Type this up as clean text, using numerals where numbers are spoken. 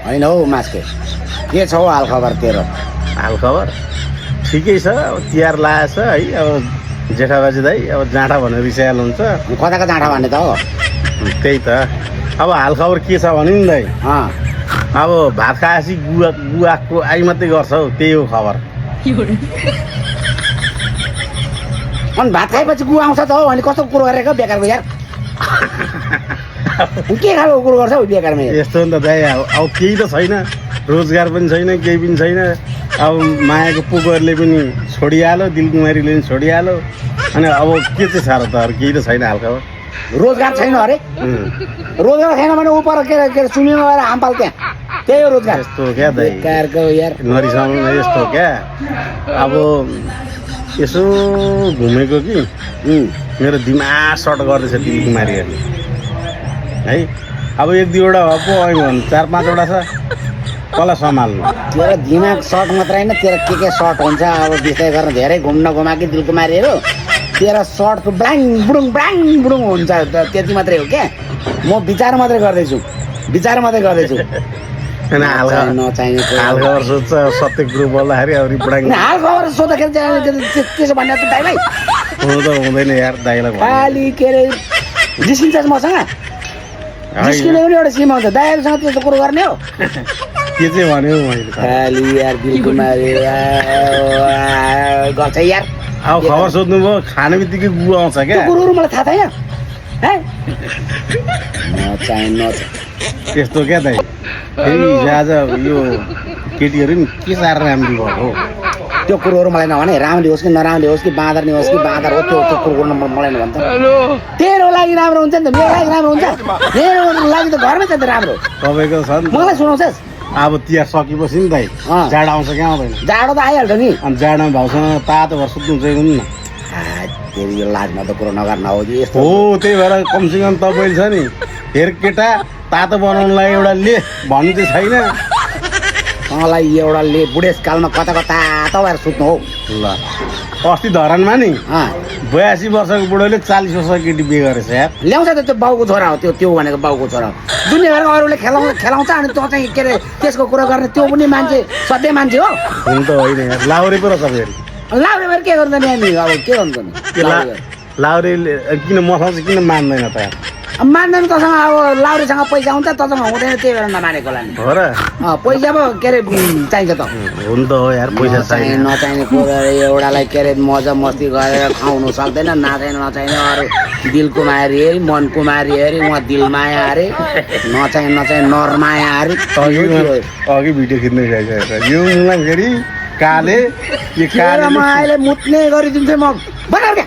होइन हौ मास्के के छ हौ हालखबर तेरो? हालखबर ठिकै छ। अब तिहार लागेछ है। अब जेठाबाजी दाइ अब जाँडा भनेर रिसायल हुन्छ। कताको जाँडा भन्ने त हो? त्यही त। अब हालखबर के छ भने नि दाइ, अब भात खाएपछि गुवाको आइ मात्रै गर्छ हौ, त्यही हो खबर। अनि भात खाएपछि गुवा आउँछ त हो? अनि कस्तो कुरो गरेको बेकारको यार? के खालको कुरो गर्छ हौ बेकारमा? यस्तो नि त दाइ, अब केही त छैन, रोजगार पनि छैन, केही पनि छैन। अब मायाको पुगरले पनि छोडिहाल्यो, दिलकुमारीले पनि छोडिहाल्यो। अनि अब के चाहिँ छ र त? अरू केही त छैन हालखबर। रोजगार छैन अरे? रोजगार छैन भने ऊ पर के अरे सुमिङमा गएर हामपाल त्यहाँ, त्यही हो रोजगार। यस्तो क्या दाइ, बेकारको यार नरिसाउनु न। यस्तो क्या, अब यसो घुमेको कि मेरो दिमाग सर्ट गर्दैछ दिलकुमारीहरूले है। अब एक दुईवटा भयो पो आयो भने 4-5वटा छ, कसलाई सम्हाल्नु? तेरो दिमाग सर्ट मात्र होइन, तेरो के सर्ट हुन्छ। अब बिस्तारै गर्न धेरै घुम्न घुमाकी दिलकुमारीहरू, तेरो सर्ट ब्लाङ बुडुङ हुन्छ, त्यति मात्रै हो क्या। म विचार मात्रै गर्दैछु। होइन हालखबर सोध्छ, सत्य कुरो बोल्दाखेरि अब रिपोर्टिङ हालखबर सोद्धाखेरि त्यसो भन्ने त दाइलाई हुनु त हुँदैन यार। दाइलाई खालि के अरे जिस्किन्छ मसँग? जिस्किने पनि एउटा सीमा हुन्छ, दाइहरूसँग त्यस्तो कुरो गर्ने हो? के चाहिँ भन्यो मैले? खालि यार दिलकुमारी गर्छ यार। अब खबर सोध्नु भयो, खाने बित्तिकै गुवा आउँछ क्या। त्यो कुरोहरू मलाई थाहा छैन। त्यस्तो क्या दाइ। फेरि आज यो केटीहरू नि के साह्रो राम्रो भएको हो। त्यो कुरोहरू मलाई नभने, राम्ररी होस् कि नराम्ररी होस् कि बाँदर होस् कि बाँदर हो, त्यो कुरो मलाई नभन्छ। तेरो लागि राम्रो हुन्छ नि त, मेरो लागि राम्रो हुन्छ। मेरो लागि त घरमै छ त राम्रो। तपाईँको छ नि। मलाई सुनाउँछस्? अब तिहार सकेपछि नि दाइ जाडो आउँछ क्या आउँदैन? जाडो त आइहाल्छ नि। अनि जाडोमा भाउसँग तातो भएर सुत्नु चाहिँ नि। फेरि यो लाजमा त कुरो नगर्न हो कि यस्तो हो। त्यही भएर कमसेकम तपाईँले छ नि, हेर केटा तातो बनाउनुलाई एउटा ले भन्नु चाहिँ छैन। मलाई एउटा ले बुढेसकालमा कता तातो भएर सुत्नु हो। ल अस्ति धरानमा नि 82 वर्षको बुढोले 40 वर्षको केटी बिहे गरेछ यार। ल्याउँछ त, त्यो बाउको छोरा हो। त्यो भनेको बाउको छोरा हो। दुनियाँभरको अरूले खेलाउँछ अनि त्यो चाहिँ के अरे त्यसको कुरा गर्ने, त्यो पनि मान्छे सधैँ मान्छे हो। हुन त होइन यार, लाउरे पो रहेछ फेरि। लाउरे भएर के गर्छ नि? अब के गर्छ नि? लाउरेले किन मसँग चाहिँ किन मान्दैन त यार? मान्दैन तसँग। अब लाउरेसँग पैसा हुन्छ, तसँग हुँदैन, त्यही भएर नमानेको होला नि। हो र? पैसा पो के अरे चाहिन्छ त। हुन त हो यार, पैसा चाहिन्छ। नचाहिने कुरो एउटालाई के अरे मजा मस्ती गरेर खुवाउनु सक्दैन। नचाहिने अरू दिलकुमारी अरे, मनकुमारी अरे, उहाँ दिलमाया अरे, नचाहिने नरमाया अरे। अघि भिडियो खिच्नु गइरहेको यो मलाई फेरि काले अहिले मुत्ने गरिदिन्छु म। बनाऊ क्या।